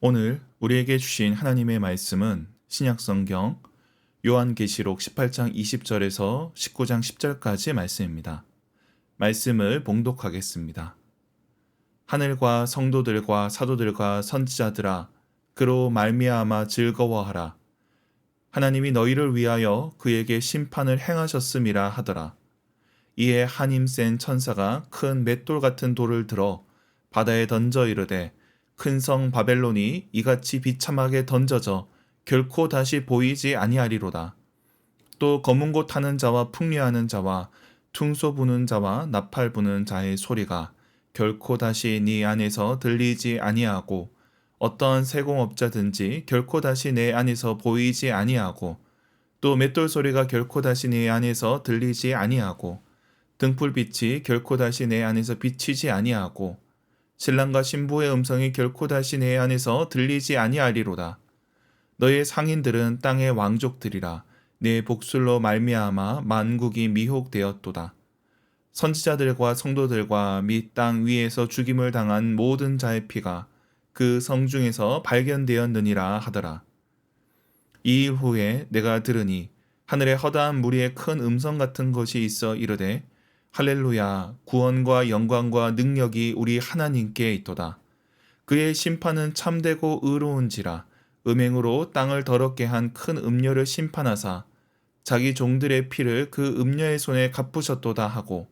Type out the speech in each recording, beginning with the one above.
오늘 우리에게 주신 하나님의 말씀은 신약성경 요한계시록 18장 20절에서 19장 10절까지 말씀입니다. 말씀을 봉독하겠습니다. 하늘과 성도들과 사도들과 선지자들아 그로 말미암아 즐거워하라. 하나님이 너희를 위하여 그에게 심판을 행하셨음이라 하더라. 이에 한 힘센 천사가 큰 맷돌 같은 돌을 들어 바다에 던져 이르되 큰 성 바벨론이 이같이 비참하게 던져져 결코 다시 보이지 아니하리로다. 또 검은 곳 타는 자와 풍류하는 자와 퉁소 부는 자와 나팔 부는 자의 소리가 결코 다시 네 안에서 들리지 아니하고 어떠한 세공업자든지 결코 다시 내 안에서 보이지 아니하고 또 맷돌 소리가 결코 다시 내 안에서 들리지 아니하고 등불빛이 결코 다시 내 안에서 비치지 아니하고 신랑과 신부의 음성이 결코 다시 내 안에서 들리지 아니하리로다. 너의 상인들은 땅의 왕족들이라. 내 복술로 말미암아 만국이 미혹되었도다. 선지자들과 성도들과 및 땅 위에서 죽임을 당한 모든 자의 피가 그 성 중에서 발견되었느니라 하더라. 이 일 후에 내가 들으니 하늘에 허다한 무리의 큰 음성 같은 것이 있어 이르되 할렐루야 구원과 영광과 능력이 우리 하나님께 있도다. 그의 심판은 참되고 의로운지라. 음행으로 땅을 더럽게 한 큰 음녀를 심판하사 자기 종들의 피를 그 음녀의 손에 갚으셨도다 하고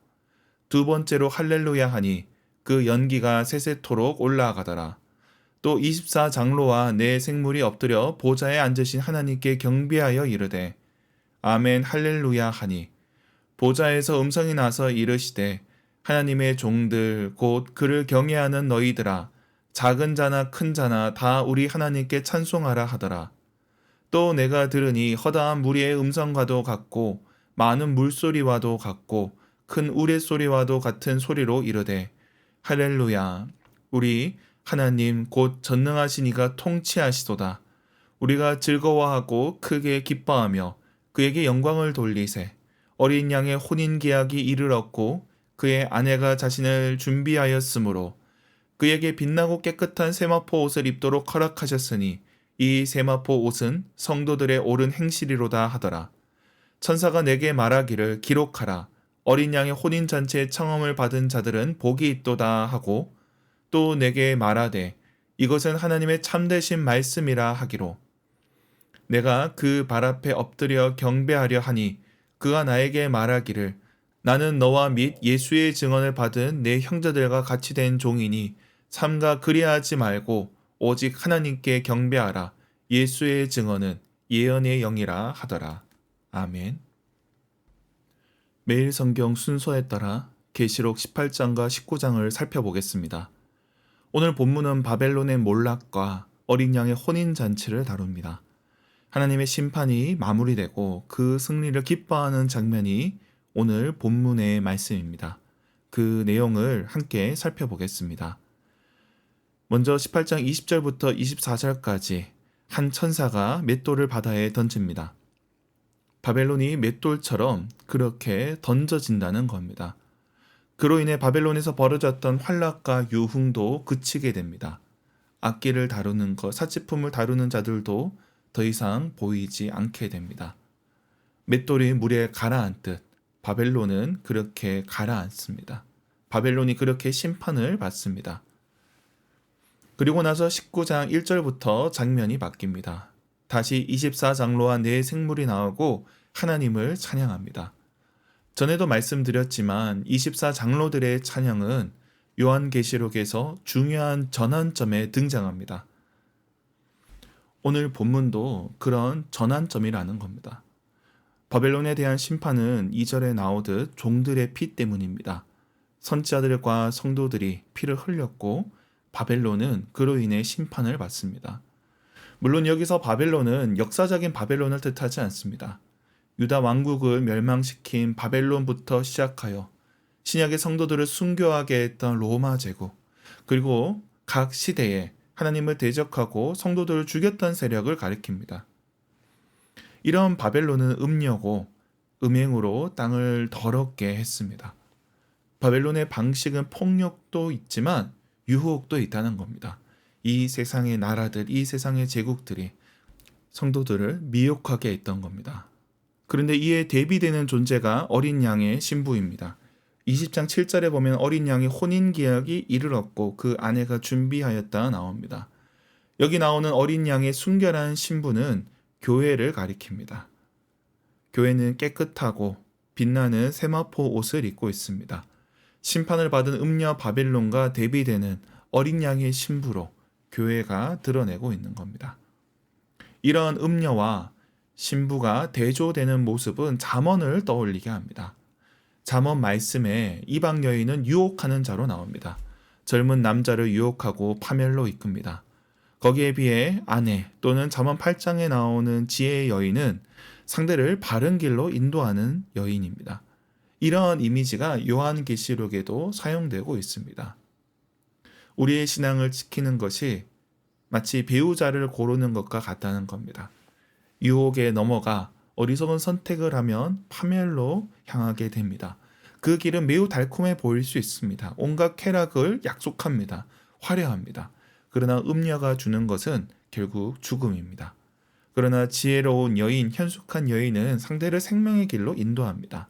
두 번째로 할렐루야 하니 그 연기가 세세토록 올라가더라. 또 24장로와 네 생물이 엎드려 보좌에 앉으신 하나님께 경배하여 이르되 아멘 할렐루야 하니 보좌에서 음성이 나서 이르시되 하나님의 종들 곧 그를 경외하는 너희들아 작은 자나 큰 자나 다 우리 하나님께 찬송하라 하더라. 또 내가 들으니 허다한 무리의 음성과도 같고 많은 물소리와도 같고 큰 우레소리와도 같은 소리로 이르되 할렐루야 우리 하나님 곧 전능하신 이가 통치하시도다. 우리가 즐거워하고 크게 기뻐하며 그에게 영광을 돌리세. 어린 양의 혼인 계약이 이르렀고 그의 아내가 자신을 준비하였으므로 그에게 빛나고 깨끗한 세마포 옷을 입도록 허락하셨으니 이 세마포 옷은 성도들의 옳은 행실이로다 하더라. 천사가 내게 말하기를 기록하라. 어린 양의 혼인 잔치의 청함을 받은 자들은 복이 있도다 하고 또 내게 말하되 이것은 하나님의 참되신 말씀이라 하기로 내가 그 발 앞에 엎드려 경배하려 하니 그가 나에게 말하기를 나는 너와 및 예수의 증언을 받은 내 형제들과 같이 된 종이니 삼가 그리하지 말고 오직 하나님께 경배하라. 예수의 증언은 예언의 영이라 하더라. 아멘. 매일 성경 순서에 따라 계시록 18장과 19장을 살펴보겠습니다. 오늘 본문은 바벨론의 몰락과 어린 양의 혼인 잔치를 다룹니다. 하나님의 심판이 마무리되고 그 승리를 기뻐하는 장면이 오늘 본문의 말씀입니다. 그 내용을 함께 살펴보겠습니다. 먼저 18장 20절부터 24절까지 한 천사가 맷돌을 바다에 던집니다. 바벨론이 맷돌처럼 그렇게 던져진다는 겁니다. 그로 인해 바벨론에서 벌어졌던 환락과 유흥도 그치게 됩니다. 악기를 다루는 것, 사치품을 다루는 자들도 더 이상 보이지 않게 됩니다. 맷돌이 물에 가라앉듯 바벨론은 그렇게 가라앉습니다. 바벨론이 그렇게 심판을 받습니다. 그리고 나서 19장 1절부터 장면이 바뀝니다. 다시 24장로와 네 생물이 나오고 하나님을 찬양합니다. 전에도 말씀드렸지만 24장로들의 찬양은 요한계시록에서 중요한 전환점에 등장합니다. 오늘 본문도 그런 전환점이라는 겁니다. 바벨론에 대한 심판은 2절에 나오듯 종들의 피 때문입니다. 선지자들과 성도들이 피를 흘렸고 바벨론은 그로 인해 심판을 받습니다. 물론 여기서 바벨론은 역사적인 바벨론을 뜻하지 않습니다. 유다 왕국을 멸망시킨 바벨론부터 시작하여 신약의 성도들을 순교하게 했던 로마 제국, 그리고 각 시대에 하나님을 대적하고 성도들을 죽였던 세력을 가리킵니다. 이런 바벨론은 음녀고 음행으로 땅을 더럽게 했습니다. 바벨론의 방식은 폭력도 있지만 유혹도 있다는 겁니다. 이 세상의 나라들, 이 세상의 제국들이 성도들을 미혹하게 했던 겁니다. 그런데 이에 대비되는 존재가 어린 양의 신부입니다. 20장 7절에 보면 어린 양이 혼인 계약이 이르렀고 그 아내가 준비하였다 나옵니다. 여기 나오는 어린 양의 순결한 신부는 교회를 가리킵니다. 교회는 깨끗하고 빛나는 세마포 옷을 입고 있습니다. 심판을 받은 음녀 바벨론과 대비되는 어린 양의 신부로 교회가 드러내고 있는 겁니다. 이런 음녀와 신부가 대조되는 모습은 잠언을 떠올리게 합니다. 잠언 말씀에 이방 여인은 유혹하는 자로 나옵니다. 젊은 남자를 유혹하고 파멸로 이끕니다. 거기에 비해 아내 또는 잠언 8장에 나오는 지혜의 여인은 상대를 바른 길로 인도하는 여인입니다. 이러한 이미지가 요한계시록에도 사용되고 있습니다. 우리의 신앙을 지키는 것이 마치 배우자를 고르는 것과 같다는 겁니다. 유혹에 넘어가 어리석은 선택을 하면 파멸로 향하게 됩니다. 그 길은 매우 달콤해 보일 수 있습니다. 온갖 쾌락을 약속합니다. 화려합니다. 그러나 음녀가 주는 것은 결국 죽음입니다. 그러나 지혜로운 여인, 현숙한 여인은 상대를 생명의 길로 인도합니다.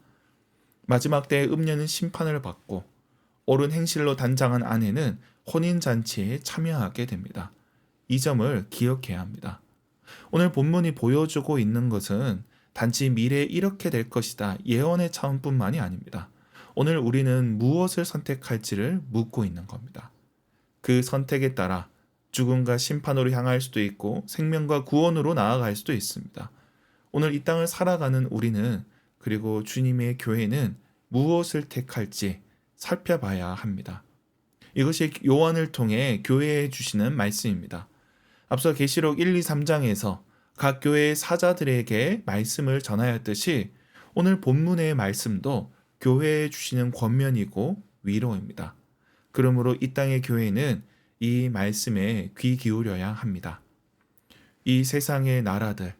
마지막 때에 음녀는 심판을 받고 옳은 행실로 단장한 아내는 혼인잔치에 참여하게 됩니다. 이 점을 기억해야 합니다. 오늘 본문이 보여주고 있는 것은 단지 미래에 이렇게 될 것이다 예언의 차원뿐만이 아닙니다. 오늘 우리는 무엇을 선택할지를 묻고 있는 겁니다. 그 선택에 따라 죽음과 심판으로 향할 수도 있고 생명과 구원으로 나아갈 수도 있습니다. 오늘 이 땅을 살아가는 우리는 그리고 주님의 교회는 무엇을 택할지 살펴봐야 합니다. 이것이 요한을 통해 교회에 주시는 말씀입니다. 앞서 계시록 1, 2, 3장에서 각 교회의 사자들에게 말씀을 전하였듯이 오늘 본문의 말씀도 교회에 주시는 권면이고 위로입니다. 그러므로 이 땅의 교회는 이 말씀에 귀 기울여야 합니다. 이 세상의 나라들,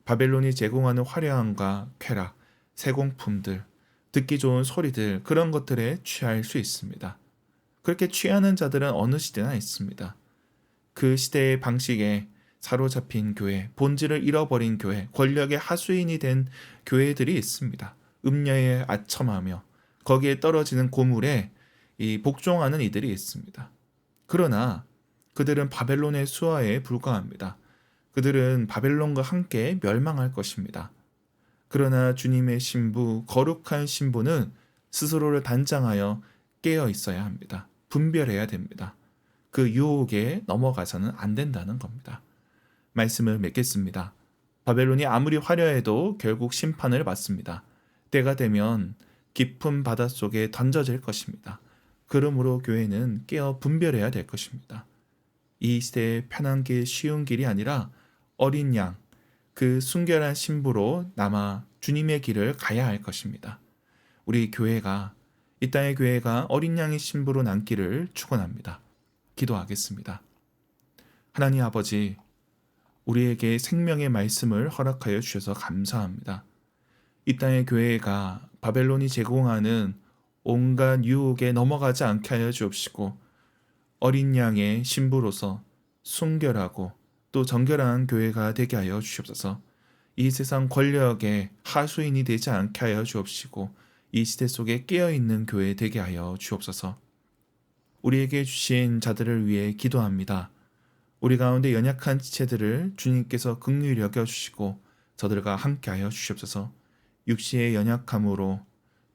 바벨론이 제공하는 화려함과 쾌락, 세공품들, 듣기 좋은 소리들, 그런 것들에 취할 수 있습니다. 그렇게 취하는 자들은 어느 시대나 있습니다. 그 시대의 방식에 사로잡힌 교회, 본질을 잃어버린 교회, 권력의 하수인이 된 교회들이 있습니다. 음녀에 아첨하며 거기에 떨어지는 고물에 복종하는 이들이 있습니다. 그러나 그들은 바벨론의 수하에 불과합니다. 그들은 바벨론과 함께 멸망할 것입니다. 그러나 주님의 신부, 거룩한 신부는 스스로를 단장하여 깨어 있어야 합니다. 분별해야 됩니다. 그 유혹에 넘어가서는 안 된다는 겁니다. 말씀을 맺겠습니다. 바벨론이 아무리 화려해도 결국 심판을 받습니다. 때가 되면 깊은 바닷속에 던져질 것입니다. 그러므로 교회는 깨어 분별해야 될 것입니다. 이 시대의 편한 길, 쉬운 길이 아니라 어린 양, 그 순결한 신부로 남아 주님의 길을 가야 할 것입니다. 우리 교회가, 이 땅의 교회가 어린 양의 신부로 남기를 축원합니다. 기도하겠습니다. 하나님 아버지, 우리에게 생명의 말씀을 허락하여 주셔서 감사합니다. 이 땅의 교회가 바벨론이 제공하는 온갖 유혹에 넘어가지 않게 하여 주옵시고 어린 양의 신부로서 순결하고 또 정결한 교회가 되게 하여 주시옵소서. 이 세상 권력의 하수인이 되지 않게 하여 주옵시고 이 시대 속에 깨어있는 교회 되게 하여 주옵소서. 우리에게 주신 자들을 위해 기도합니다. 우리 가운데 연약한 지체들을 주님께서 긍휼히 여겨주시고 저들과 함께하여 주시옵소서. 육시의 연약함으로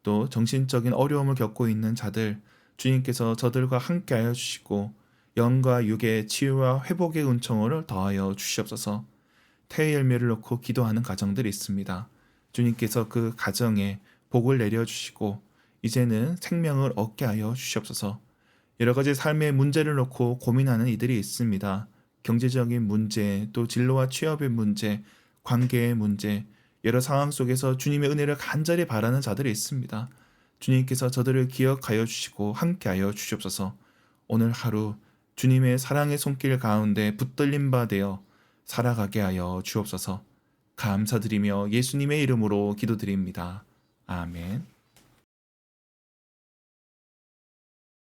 또 정신적인 어려움을 겪고 있는 자들, 주님께서 저들과 함께하여 주시고 영과 육의 치유와 회복의 은총을 더하여 주시옵소서. 태의 열매를 놓고 기도하는 가정들이 있습니다. 주님께서 그 가정에 복을 내려주시고 이제는 생명을 얻게 하여 주시옵소서. 여러 가지 삶의 문제를 놓고 고민하는 이들이 있습니다. 경제적인 문제, 또 진로와 취업의 문제, 관계의 문제, 여러 상황 속에서 주님의 은혜를 간절히 바라는 자들이 있습니다. 주님께서 저들을 기억하여 주시고 함께하여 주시옵소서. 오늘 하루 주님의 사랑의 손길 가운데 붙들림 바 되어 살아가게 하여 주옵소서. 감사드리며 예수님의 이름으로 기도드립니다. 아멘.